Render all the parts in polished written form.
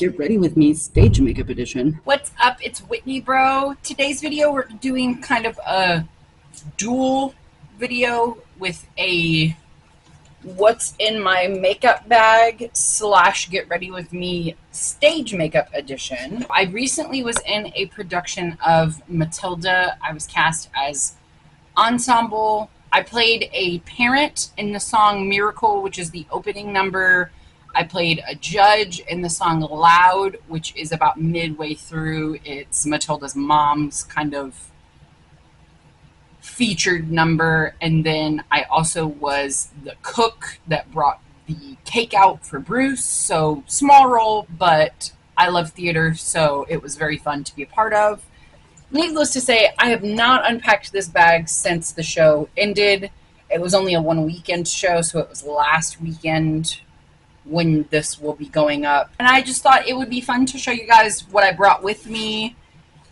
Get ready with me, stage makeup edition. What's up? It's Whitney, bro. Today's video, we're doing kind of a dual video with a what's in my makeup bag / get ready with me stage makeup edition. I recently was in a production of Matilda. I was cast as ensemble. I played a parent in the song Miracle, which is the opening number. I played a judge in the song Loud, which is about midway through. It's Matilda's mom's kind of featured number. And then I also was the cook that brought the cake out for Bruce. So small role, but I love theater, so it was very fun to be a part of. Needless to say, I have not unpacked this bag since the show ended. It was only a one weekend show, so it was last weekend when this will be going up. And I just thought it would be fun to show you guys what I brought with me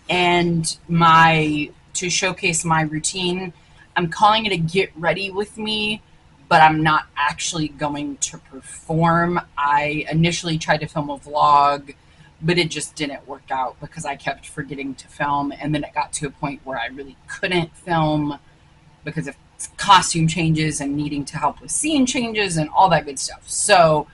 and to showcase my routine. I'm calling it a get ready with me, but I'm not actually going to perform. I initially tried to film a vlog, but it just didn't work out because I kept forgetting to film. And then it got to a point where I really couldn't film because of costume changes and needing to help with scene changes and all that good stuff. So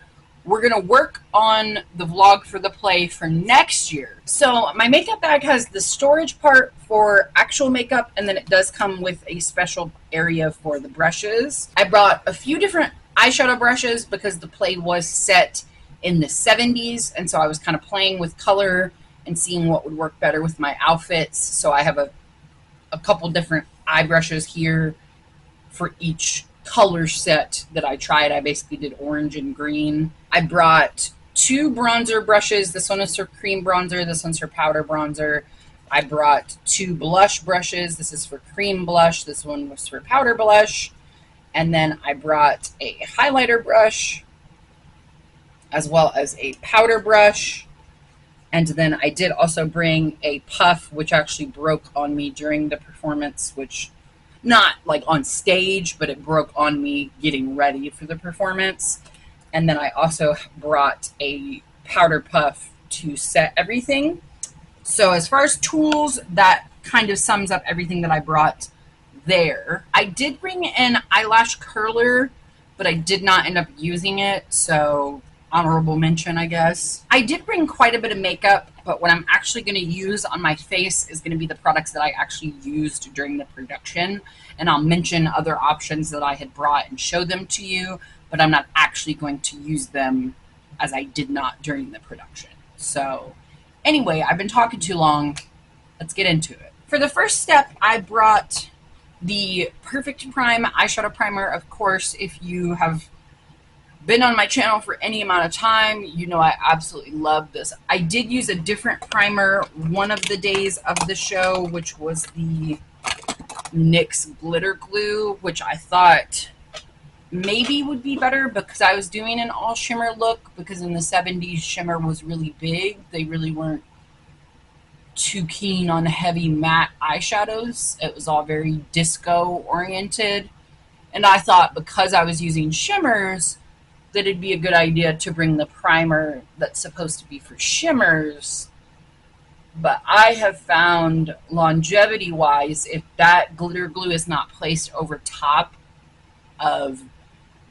we're going to work on the vlog for the play for next year. So my makeup bag has the storage part for actual makeup, and then it does come with a special area for the brushes. I brought a few different eyeshadow brushes because the play was set in the 70s, and so I was kind of playing with color and seeing what would work better with my outfits. So I have a couple different eye brushes here for each color set that I tried. I basically did orange and green. I brought two bronzer brushes. This one is for cream bronzer. This one's for powder bronzer. I brought two blush brushes. This is for cream blush. This one was for powder blush. And then I brought a highlighter brush as well as a powder brush. And then I did also bring a puff, which actually broke on me during the performance, which not like on stage, but it broke on me getting ready for the performance. And then I also brought a powder puff to set everything. So as far as tools, that kind of sums up everything that I brought there. I did bring an eyelash curler, but I did not end up using it, so honorable mention, I guess. I did bring quite a bit of makeup, but what I'm actually going to use on my face is going to be the products that I actually used during the production. And I'll mention other options that I had brought and show them to you, but I'm not actually going to use them as I did not during the production. So anyway, I've been talking too long. Let's get into it. For the first step, I brought the Perfect Prime eyeshadow primer. Of course, if you have been on my channel for any amount of time, you know I absolutely love this. I did use a different primer one of the days of the show, which was the NYX glitter glue, which I thought maybe would be better because I was doing an all shimmer look, because in the 70s shimmer was really big. They really weren't too keen on heavy matte eyeshadows. It was all very disco oriented, and I thought because I was using shimmers that it'd be a good idea to bring the primer that's supposed to be for shimmers. But I have found longevity wise, if that glitter glue is not placed over top of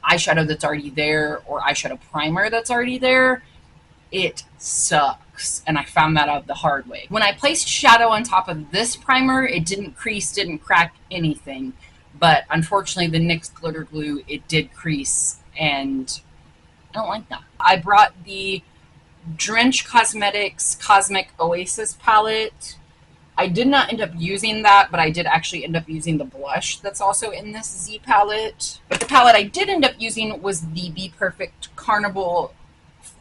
eyeshadow that's already there or eyeshadow primer that's already there, it sucks. And I found that out the hard way. When I placed shadow on top of this primer, it didn't crease, didn't crack anything. But unfortunately, the NYX glitter glue, it did crease, and I don't like that. I brought the Drench Cosmetics Cosmic Oasis palette. I did not end up using that, but I did actually end up using the blush that's also in this Z palette. But the palette I did end up using was the bperfect Carnival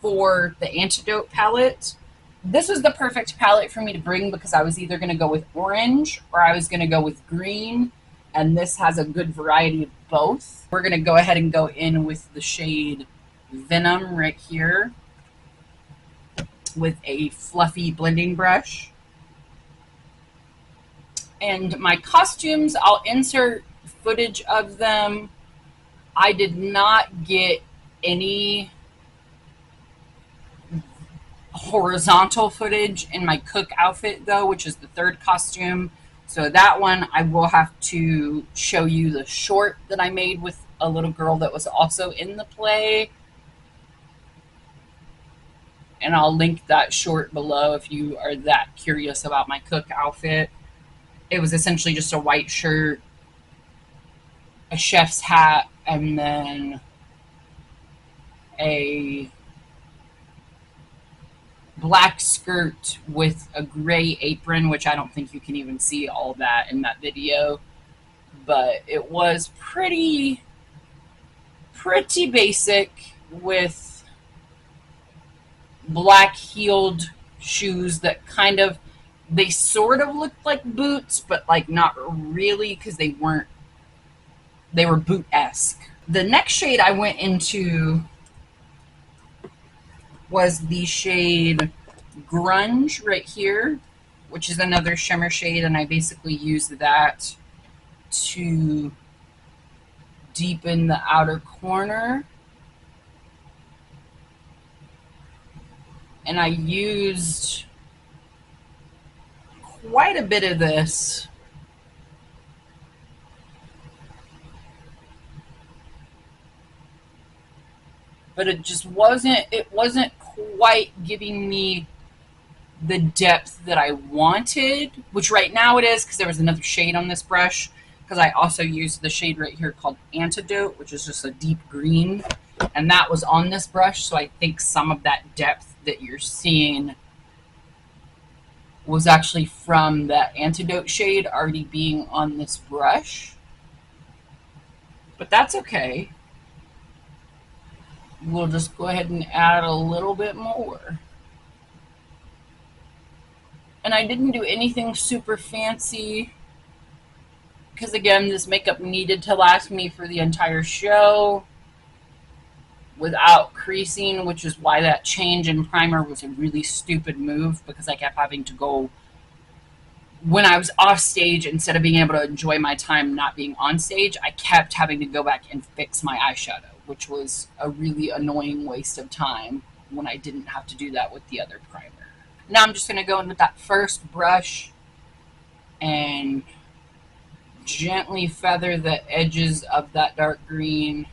for the Antidote palette. This was the perfect palette for me to bring because I was either going to go with orange or I was going to go with green, and this has a good variety of both. We're going to go ahead and go in with the shade Venom right here with a fluffy blending brush. And my costumes, I'll insert footage of them. I did not get any horizontal footage in my cook outfit though, which is the third costume. So that one I will have to show you the short that I made with a little girl that was also in the play. And I'll link that short below if you are that curious about my cook outfit. It was essentially just a white shirt, a chef's hat, and then a black skirt with a gray apron, which I don't think you can even see all that in that video. But it was pretty basic with black heeled shoes that kind of, they sort of looked like boots, but like not really, because they were boot-esque. The next shade I went into was the shade Grunge right here, which is another shimmer shade, and I basically used that to deepen the outer corner. And I used quite a bit of this but it wasn't quite giving me the depth that I wanted, which right now it is because there was another shade on this brush, because I also used the shade right here called Antidote, which is just a deep green, and that was on this brush. So I think some of that depth that you're seeing was actually from that Antidote shade already being on this brush, but that's okay. We'll just go ahead and add a little bit more. And I didn't do anything super fancy because, again, this makeup needed to last me for the entire show without creasing, which is why that change in primer was a really stupid move, because I kept having to go, when I was off stage, instead of being able to enjoy my time not being on stage, I kept having to go back and fix my eyeshadow, which was a really annoying waste of time when I didn't have to do that with the other primer. Now I'm just going to go in with that first brush and gently feather the edges of that dark green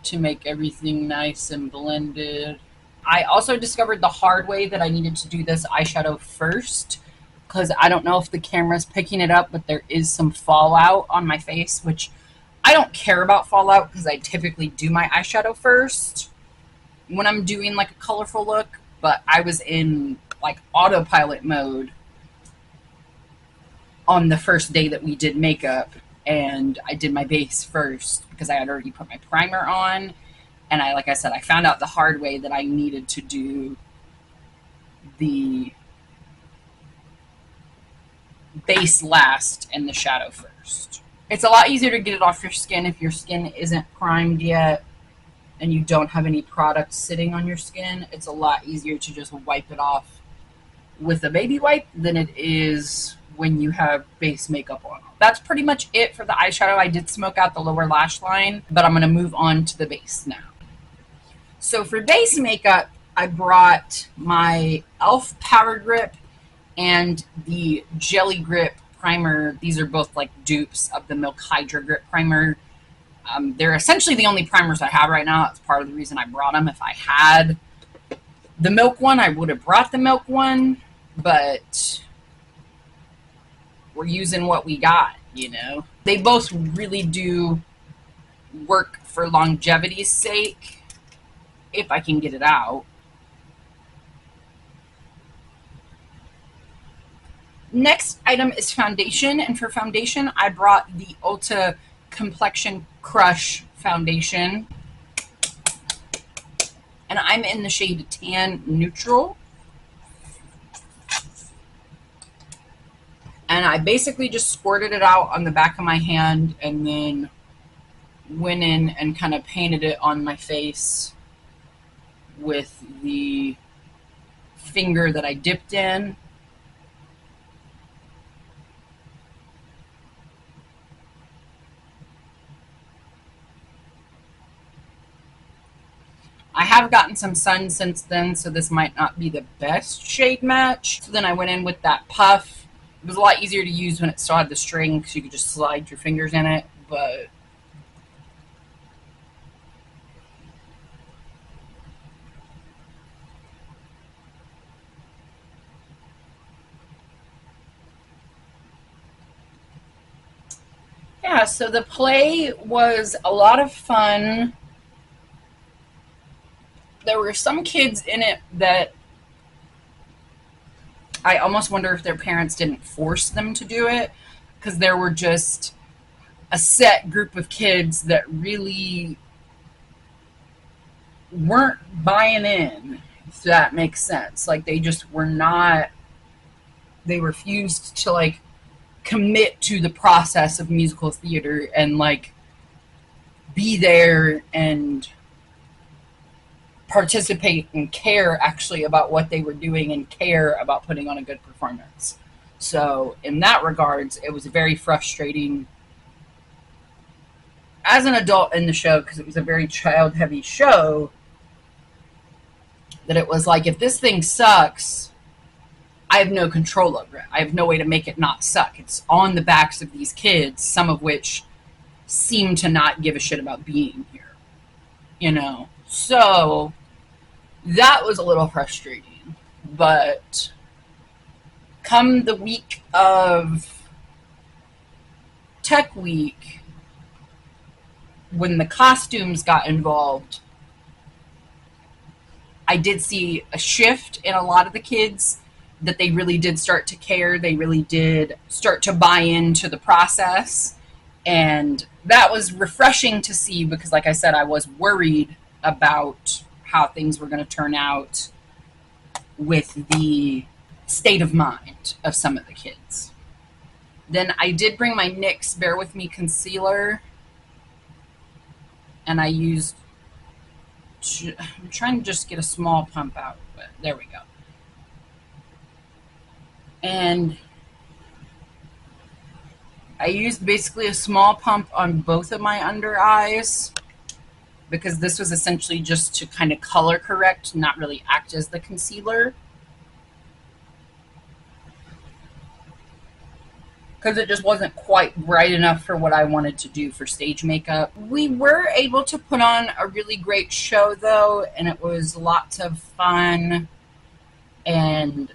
to make everything nice and blended. I also discovered the hard way that I needed to do this eyeshadow first, because I don't know if the camera's picking it up, but there is some fallout on my face, which I don't care about fallout because I typically do my eyeshadow first when I'm doing like a colorful look, but I was in like autopilot mode on the first day that we did makeup, and I did my base first because I had already put my primer on, and like I said, I found out the hard way that I needed to do the base last and the shadow first. It's a lot easier to get it off your skin if your skin isn't primed yet and you don't have any product sitting on your skin. It's a lot easier to just wipe it off with a baby wipe than it is when you have base makeup on. That's pretty much it for the eyeshadow. I did smoke out the lower lash line, but I'm going to move on to the base now. So for base makeup, I brought my e.l.f. Power Grip and the Jelly Grip primer. These are both like dupes of the Milk Hydra Grip primer. They're essentially the only primers I have right now. That's part of the reason I brought them. If I had the Milk one, I would have brought the Milk one, but we're using what we got, you know. They both really do work for longevity's sake, if I can get it out. Next item is foundation, and for foundation, I brought the Ulta Complexion Crush foundation, and I'm in the shade Tan Neutral. And I basically just squirted it out on the back of my hand and then went in and kind of painted it on my face with the finger that I dipped in. I have gotten some sun since then, so this might not be the best shade match. So then I went in with that puff. It was a lot easier to use when it still had the string because you could just slide your fingers in it, but yeah, so the play was a lot of fun. There were some kids in it that I almost wonder if their parents didn't force them to do it, because there were just a set group of kids that really weren't buying in, if that makes sense. Like, they just were not, they refused to, like, commit to the process of musical theater and, like, be there and participate and care actually about what they were doing and care about putting on a good performance. So in that regards, it was very frustrating as an adult in the show, because it was a very child heavy show, that it was like, if this thing sucks, I have no control over it. I have no way to make it not suck. It's on the backs of these kids, some of which seem to not give a shit about being here, you know? So that was a little frustrating. But come the week of Tech Week, when the costumes got involved, I did see a shift in a lot of the kids, that they really did start to care. They really did start to buy into the process. And that was refreshing to see, because like I said, I was worried about how things were going to turn out with the state of mind of some of the kids. Then I did bring my NYX Bear With Me concealer, and I used, I'm trying to just get a small pump out, but there we go. And I used basically a small pump on both of my under eyes, because this was essentially just to kind of color correct, not really act as the concealer, because it just wasn't quite bright enough for what I wanted to do for stage makeup. We were able to put on a really great show though, and it was lots of fun, and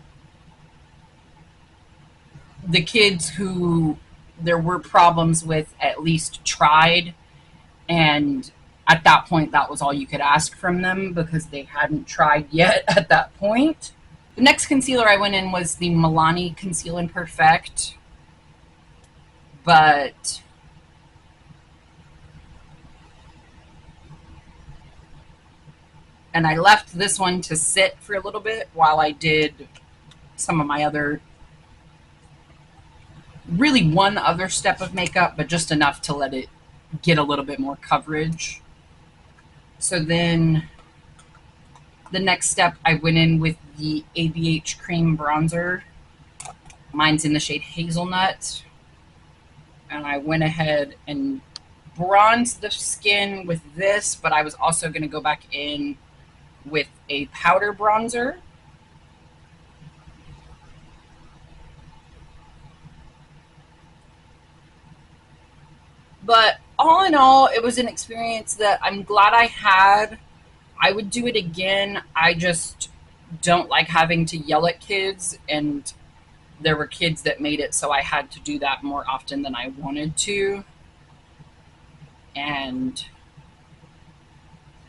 the kids who there were problems with at least tried, and at that point that was all you could ask from them, because they hadn't tried yet at that point. The next concealer I went in was the Milani Conceal and Perfect, but and I left this one to sit for a little bit while I did some of my other, really one other step of makeup, but just enough to let it get a little bit more coverage. So then the next step, I went in with the ABH Cream Bronzer. Mine's in the shade Hazelnut. And I went ahead and bronzed the skin with this, but I was also going to go back in with a powder bronzer. But all in all, it was an experience that I'm glad I had. I would do it again. I just don't like having to yell at kids, and there were kids that made it so I had to do that more often than I wanted to. And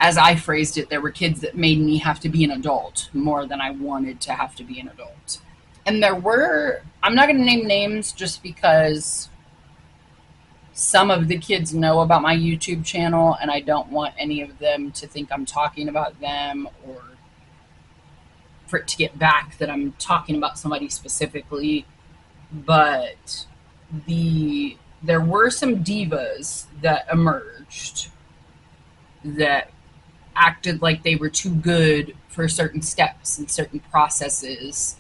as I phrased it, there were kids that made me have to be an adult more than I wanted to have to be an adult. And there were, I'm not going to name names just because some of the kids know about my YouTube channel, and I don't want any of them to think I'm talking about them, or for it to get back that I'm talking about somebody specifically. But there were some divas that emerged that acted like they were too good for certain steps and certain processes,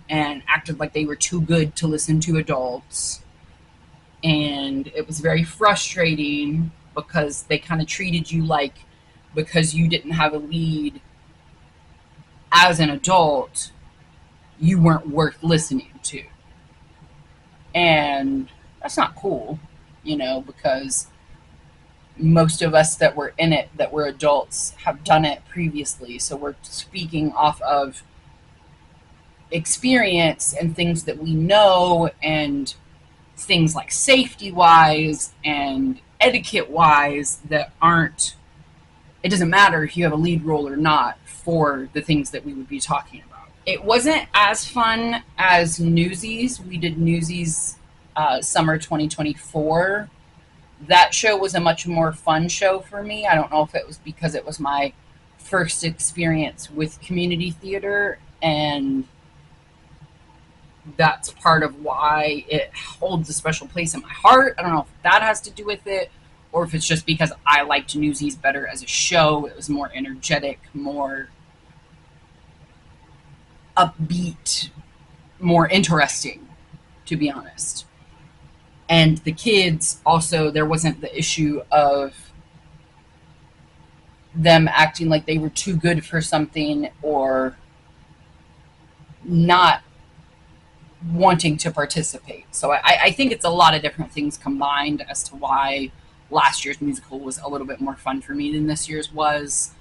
and acted like they were too good to listen to adults. And it was very frustrating, because they kind of treated you like because you didn't have a lead as an adult, you weren't worth listening to. And that's not cool, because most of us that were in it, that were adults, have done it previously. So we're speaking off of experience and things that we know, and things like safety wise and etiquette wise that aren't, it doesn't matter if you have a lead role or not for the things that we would be talking about. It wasn't as fun as Newsies. We did Newsies summer 2024. That show was a much more fun show for me. I don't know if it was because it was my first experience with community theater, and that's part of why it holds a special place in my heart. I don't know if that has to do with it, or if it's just because I liked Newsies better as a show. It was more energetic, more upbeat, more interesting, to be honest. And the kids also, there wasn't the issue of them acting like they were too good for something or not wanting to participate. So I think it's a lot of different things combined as to why last year's musical was a little bit more fun for me than this year's was.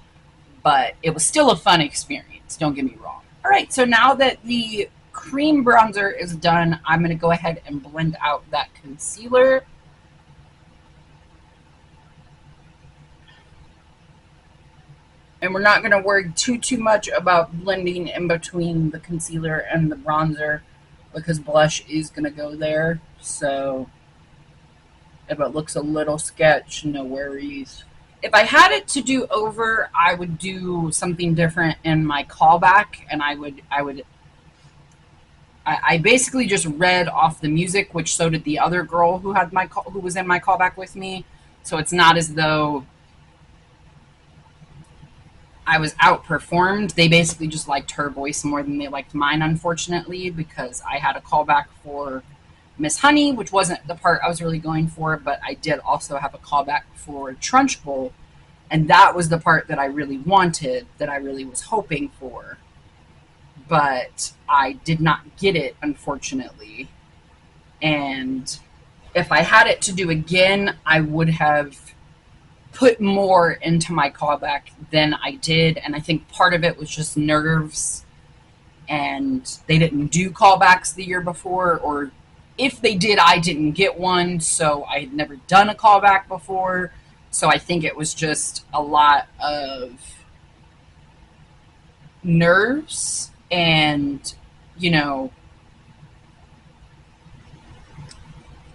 But it was still a fun experience, don't get me wrong. All right, so now that the cream bronzer is done, I'm going to go ahead and blend out that concealer. And we're not going to worry too much about blending in between the concealer and the bronzer, because blush is going to go there. So if it looks a little sketch, no worries. If I had it to do over, I would do something different in my callback, and I basically just read off the music, which so did the other girl who was in my callback with me. So it's not as though I was outperformed. They basically just liked her voice more than they liked mine, unfortunately, because I had a callback for Miss Honey, which wasn't the part I was really going for, but I did also have a callback for Trunchbull, and that was the part that I really wanted, that I really was hoping for. But I did not get it, unfortunately. And if I had it to do again, I would have put more into my callback than I did. And I think part of it was just nerves. And they didn't do callbacks the year before, or if they did, I didn't get one. So I had never done a callback before. So I think it was just a lot of nerves and,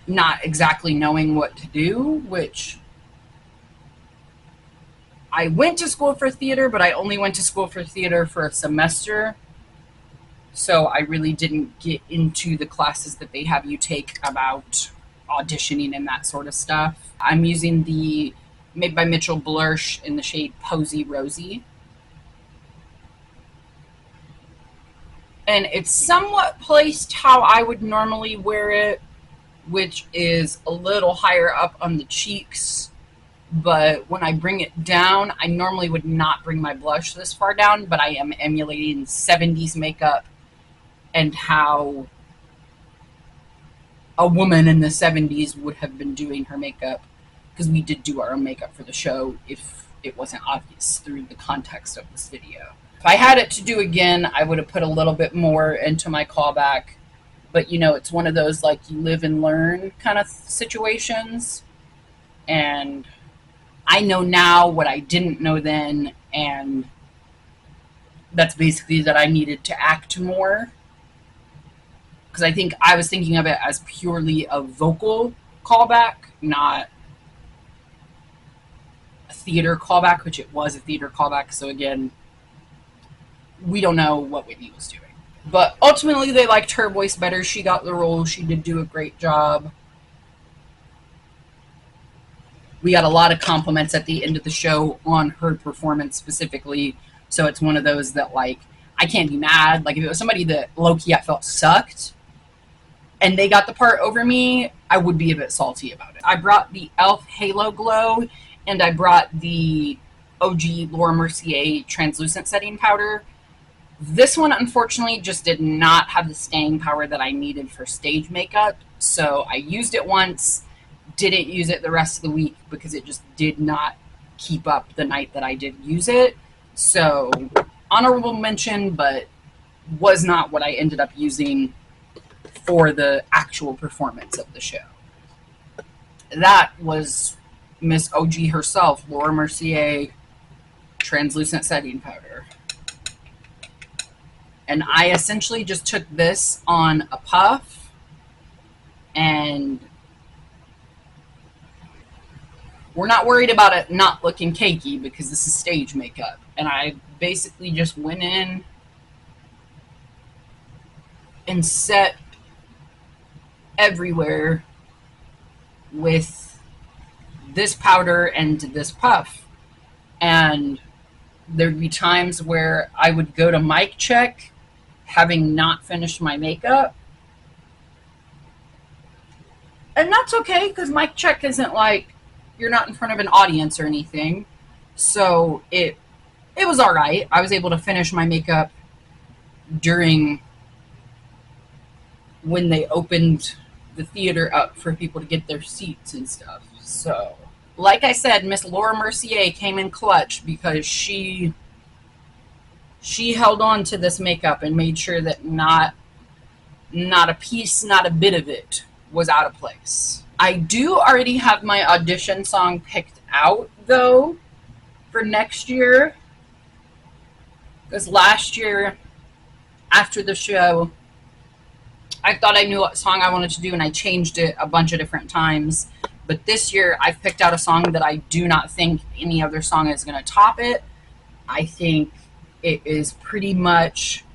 not exactly knowing what to do, which I went to school for theater, but I only went to school for theater for a semester. So I really didn't get into the classes that they have you take about auditioning and that sort of stuff. I'm using the Made by Mitchell blush in the shade Posy Rosy. And it's somewhat placed how I would normally wear it, which is a little higher up on the cheeks. But when I bring it down, I normally would not bring my blush this far down, but I am emulating 70s makeup and how a woman in the 70s would have been doing her makeup, because we did do our own makeup for the show if it wasn't obvious through the context of this video. If I had it to do again, I would have put a little bit more into my callback. But, it's one of those, like, you live and learn kind of situations. And I know now what I didn't know then, and that's basically that I needed to act more. Because I think I was thinking of it as purely a vocal callback, not a theater callback, which it was a theater callback. So again, we don't know what Whitney was doing. But ultimately, they liked her voice better. She got the role. She did do a great job. We got a lot of compliments at the end of the show on her performance specifically. So it's one of those that, like, I can't be mad. Like, if it was somebody that low-key I felt sucked and they got the part over me, I would be a bit salty about it. I brought the e.l.f. Halo Glow, and I brought the OG Laura Mercier translucent setting powder. This one, unfortunately, just did not have the staying power that I needed for stage makeup. So I used it once, didn't use it the rest of the week because it just did not keep up the night that I did use it. So honorable mention, but was not what I ended up using for the actual performance of the show. That was Miss OG herself, Laura Mercier translucent setting powder. And I essentially just took this on a puff, and we're not worried about it not looking cakey because this is stage makeup. And I basically just went in and set everywhere with this powder and this puff. And there'd be times where I would go to mic check having not finished my makeup. And that's okay because mic check isn't like you're not in front of an audience or anything. So it was all right. I was able to finish my makeup during when they opened the theater up for people to get their seats and stuff. So, like I said, Miss Laura Mercier came in clutch because she held on to this makeup and made sure that not a piece, not a bit of it was out of place. I do already have my audition song picked out, though, for next year. Because last year, after the show, I thought I knew what song I wanted to do, and I changed it a bunch of different times. But this year, I've picked out a song that I do not think any other song is going to top it. I think it is pretty much,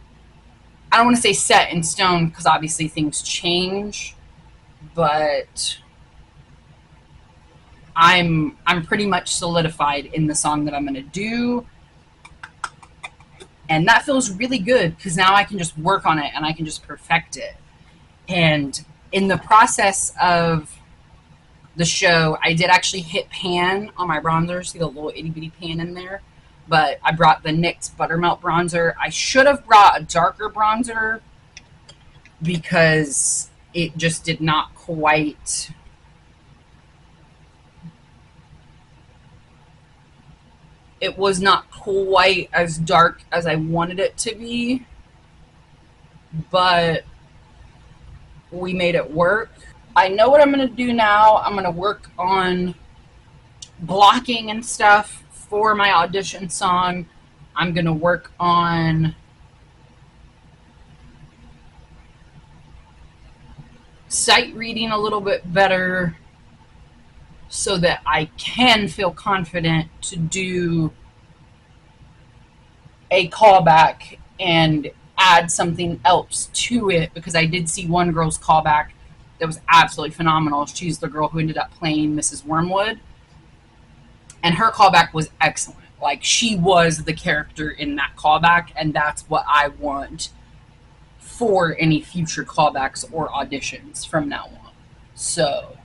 I don't want to say set in stone, because obviously things change, but I'm pretty much solidified in the song that I'm going to do. And that feels really good because now I can just work on it and I can just perfect it. And in the process of the show, I did actually hit pan on my bronzer. See the little itty bitty pan in there? But I brought the NYX Buttermelt bronzer. I should have brought a darker bronzer because it just did not quite... It was not quite as dark as I wanted it to be, but we made it work. I know what I'm going to do now. I'm going to work on blocking and stuff for my audition song. I'm going to work on sight reading a little bit better so that I can feel confident to do a callback and add something else to it, because I did see one girl's callback that was absolutely phenomenal. She's the girl who ended up playing Mrs. Wormwood, and her callback was excellent. Like, she was the character in that callback, and that's what I want for any future callbacks or auditions from now on. So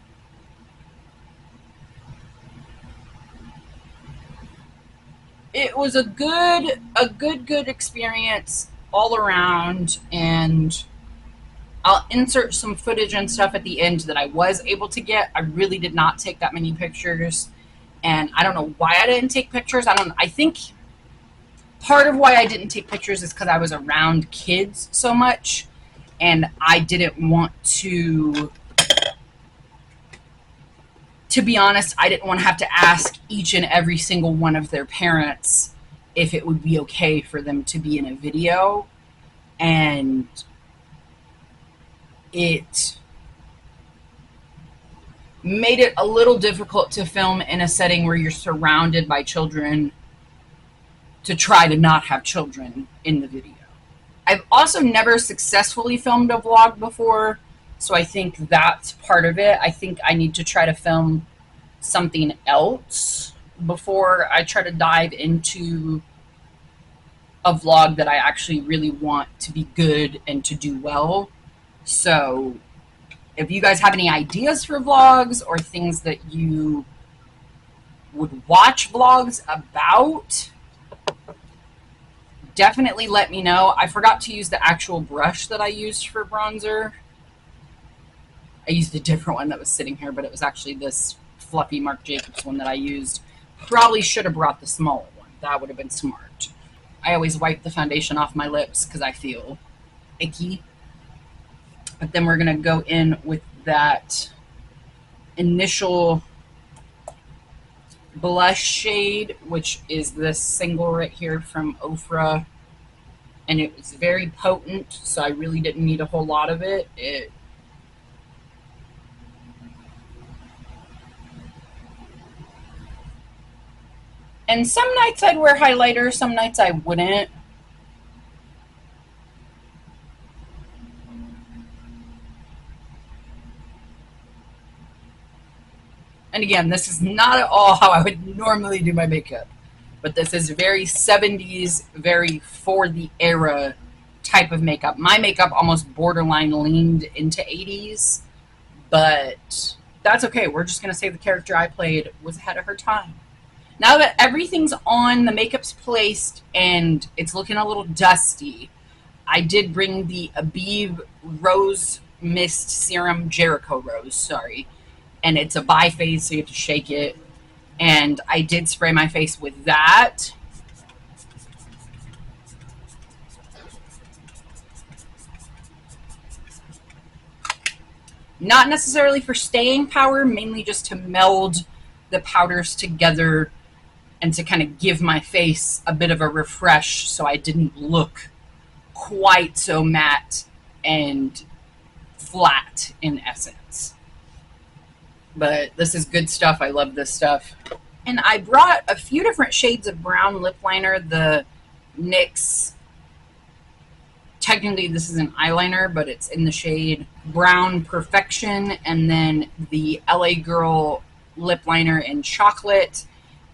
it was a good experience all around, and I'll insert some footage and stuff at the end that I was able to get. I really did not take that many pictures, and I don't know why I didn't take pictures. I think part of why I didn't take pictures is because I was around kids so much, and I didn't want to be honest, I didn't want to have to ask each and every single one of their parents if it would be okay for them to be in a video. And it made it a little difficult to film in a setting where you're surrounded by children, to try to not have children in the video. I've also never successfully filmed a vlog before, so I think that's part of it. I think I need to try to film something else before I try to dive into a vlog that I actually really want to be good and to do well. So if you guys have any ideas for vlogs or things that you would watch vlogs about, definitely let me know. I forgot to use the actual brush that I used for bronzer. I used a different one that was sitting here, but it was actually this fluffy Marc Jacobs one that I used. Probably should have brought the smaller one. That would have been smart. I always wipe the foundation off my lips because I feel icky. But then we're going to go in with that initial blush shade, which is this single right here from Ofra. And it was very potent, so I really didn't need a whole lot of it. And some nights I'd wear highlighter, some nights I wouldn't. And again, this is not at all how I would normally do my makeup. But this is very 70s, very for the era type of makeup. My makeup almost borderline leaned into 80s. But that's okay. We're just going to say the character I played was ahead of her time. Now that everything's on, the makeup's placed, and it's looking a little dusty, I did bring the Abib Rose Mist Serum, Jericho Rose, sorry. And it's a bi phase, so you have to shake it. And I did spray my face with that. Not necessarily for staying power, mainly just to meld the powders together and to kind of give my face a bit of a refresh so I didn't look quite so matte and flat in essence. But this is good stuff. I love this stuff. And I brought a few different shades of brown lip liner. The NYX, technically this is an eyeliner, but it's in the shade Brown Perfection. And then the LA Girl lip liner in chocolate.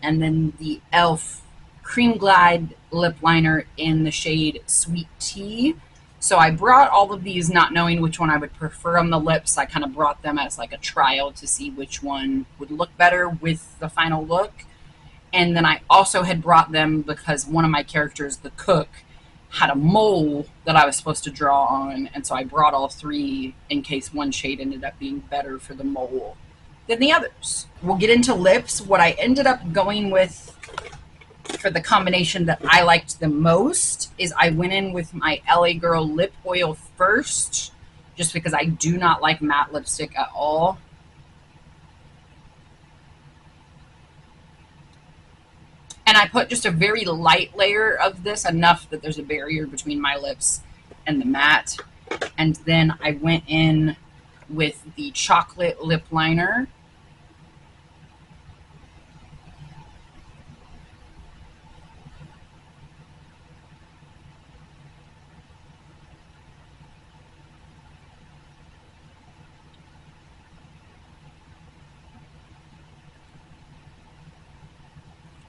And then the e.l.f. Cream Glide lip liner in the shade Sweet Tea. So I brought all of these not knowing which one I would prefer on the lips. I kind of brought them as like a trial to see which one would look better with the final look. And then I also had brought them because one of my characters, the cook, had a mole that I was supposed to draw on. And so I brought all three in case one shade ended up being better for the mole than the others. We'll get into lips. What I ended up going with for the combination that I liked the most is I went in with my LA Girl lip oil first, just because I do not like matte lipstick at all. And I put just a very light layer of this, enough that there's a barrier between my lips and the matte. And then I went in with the chocolate lip liner.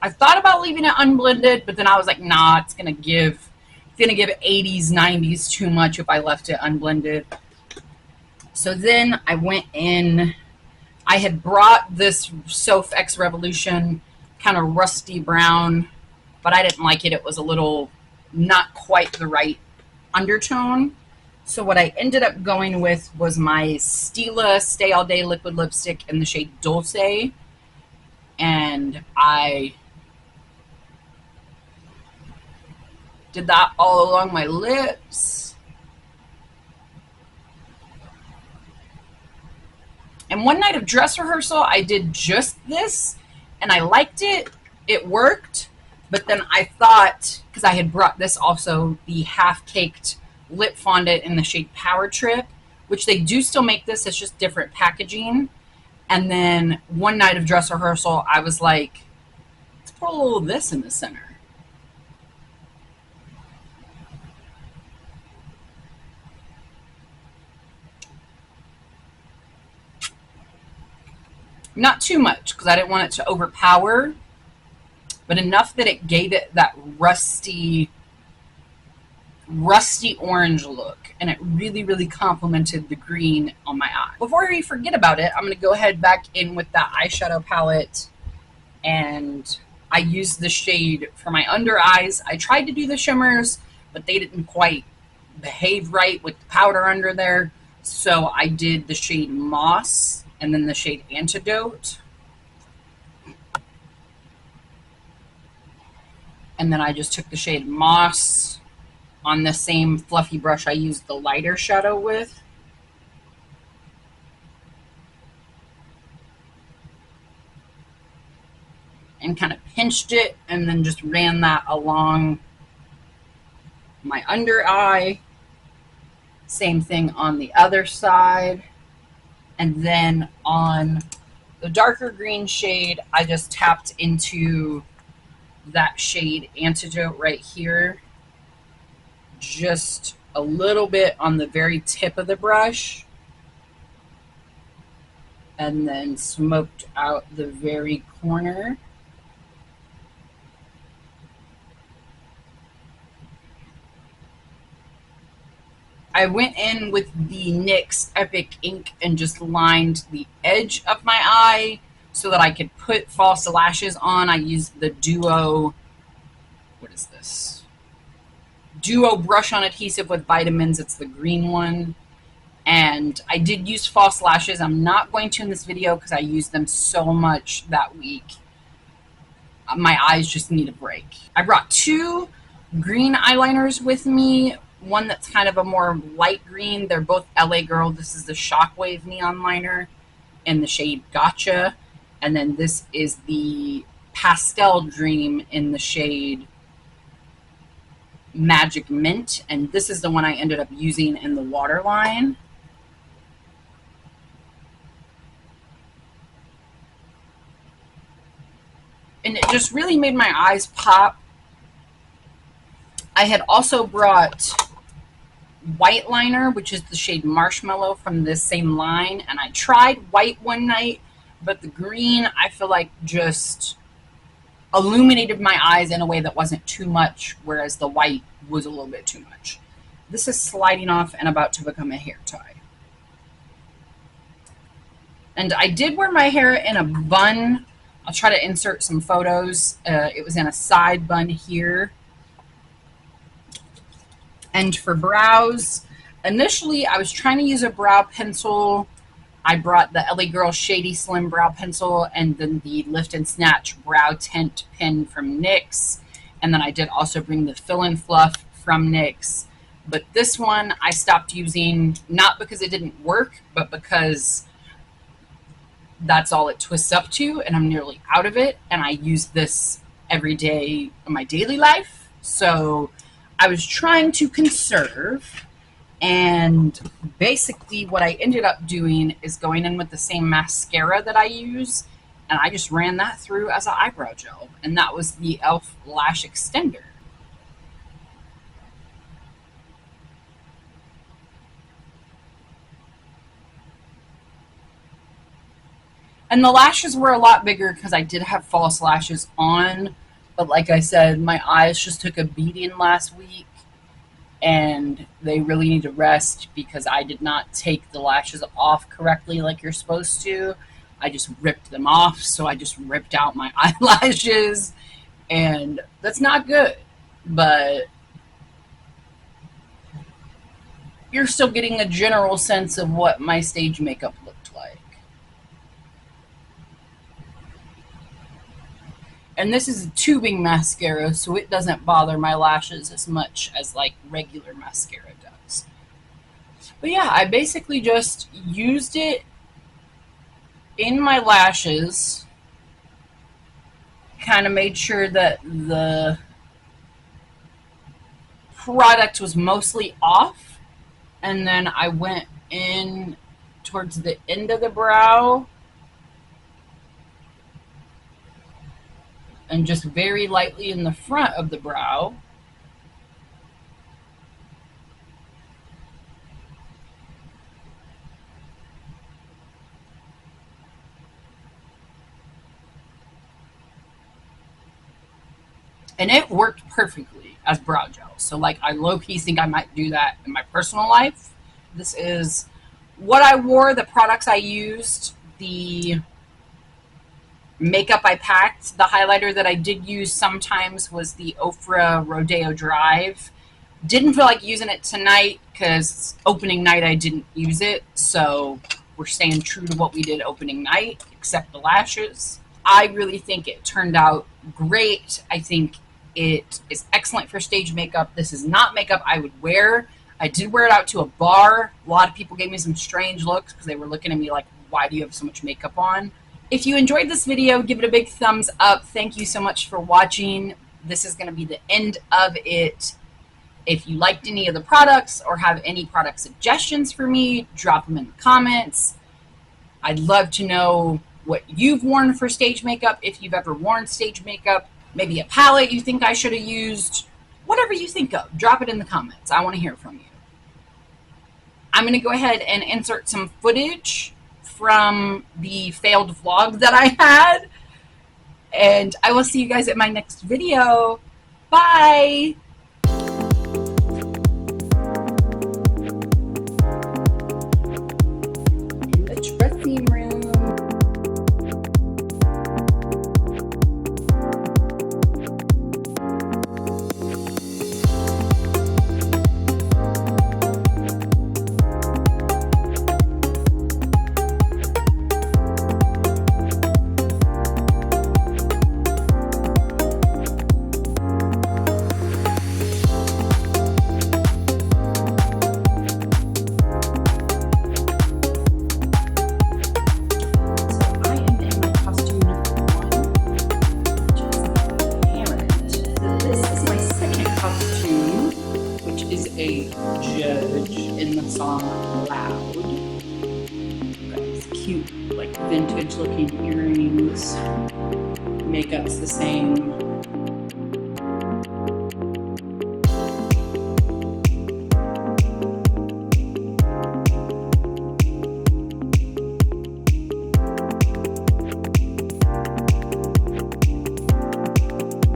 I thought about leaving it unblended, but then I was like, nah, it's gonna give 80s, 90s too much if I left it unblended. So then I went in, I had brought this Soph X Revolution kind of rusty brown, but I didn't like it. It was a little not quite the right undertone. So what I ended up going with was my Stila Stay All Day liquid lipstick in the shade Dulce. And I did that all along my lips. And one night of dress rehearsal, I did just this, and I liked it. It worked. But then I thought, because I had brought this also, the half-caked lip fondant in the shade Power Trip, which they do still make this, it's just different packaging. And then one night of dress rehearsal, I was like, let's put a little of this in the center. Not too much, because I didn't want it to overpower, but enough that it gave it that rusty orange look, and it really, really complemented the green on my eye. Before we forget about it, I'm going to go ahead back in with that eyeshadow palette and I used the shade for my under eyes. I tried to do the shimmers, but they didn't quite behave right with the powder under there. So I did the shade Moss and then the shade Antidote. And then I just took the shade Moss on the same fluffy brush I used the lighter shadow with. And kind of pinched it and then just ran that along my under eye. Same thing on the other side. And then on the darker green shade, I just tapped into that shade Antidote right here. Just a little bit on the very tip of the brush. And then smoked out the very corner. I went in with the NYX Epic ink and just lined the edge of my eye so that I could put false lashes on. I used the Duo, what is this? Duo brush on adhesive with vitamins. It's the green one. And I did use false lashes. I'm not going to in this video because I used them so much that week. My eyes just need a break. I brought 2 green eyeliners with me. One that's kind of a more light green. They're both LA Girl. This is the Shockwave Neon Liner in the shade Gotcha. And then this is the Pastel Dream in the shade Magic Mint. And this is the one I ended up using in the waterline. And it just really made my eyes pop. I had also brought white liner, which is the shade Marshmallow from this same line. And I tried white one night, but the green, I feel like just illuminated my eyes in a way that wasn't too much, whereas the white was a little bit too much. This is sliding off and about to become a hair tie. And I did wear my hair in a bun. I'll try to insert some photos. It was in a side bun here. And for brows, initially I was trying to use a brow pencil. I brought the LA Girl Shady Slim Brow Pencil and then the Lift and Snatch Brow Tint Pen from NYX. And then I did also bring the Fill and Fluff from NYX. But this one I stopped using, not because it didn't work, but because that's all it twists up to and I'm nearly out of it. And I use this every day in my daily life. So I was trying to conserve, and basically what I ended up doing is going in with the same mascara that I use, and I just ran that through as an eyebrow gel, and that was the e.l.f. Lash Extender. And the lashes were a lot bigger because I did have false lashes on. But like I said, my eyes just took a beating last week and they really need to rest because I did not take the lashes off correctly like you're supposed to. I just ripped them off, so I just ripped out my eyelashes, and that's not good. But you're still getting a general sense of what my stage makeup looked like. And this is a tubing mascara, so it doesn't bother my lashes as much as like regular mascara does. But yeah, I basically just used it in my lashes, kind of made sure that the product was mostly off, and then I went in towards the end of the brow and just very lightly in the front of the brow. And it worked perfectly as brow gel. So like I low-key think I might do that in my personal life. This is what I wore, the products I used. The makeup I packed. The highlighter that I did use sometimes was the Ofra Rodeo Drive. Didn't feel like using it tonight because opening night I didn't use it. So we're staying true to what we did opening night, except the lashes. I really think it turned out great. I think it is excellent for stage makeup. This is not makeup I would wear. I did wear it out to a bar. A lot of people gave me some strange looks because they were looking at me like, why do you have so much makeup on? If you enjoyed this video, give it a big thumbs up. Thank you so much for watching. This is going to be the end of it. If you liked any of the products or have any product suggestions for me, drop them in the comments. I'd love to know what you've worn for stage makeup, if you've ever worn stage makeup, maybe a palette you think I should have used. Whatever you think of, drop it in the comments. I want to hear from you. I'm going to go ahead and insert some footage from the failed vlog that I had. And I will see you guys at my next video. Bye! In the dressing room. A judge in the song Loud. Got these cute, like vintage looking earrings. Makeup's the same.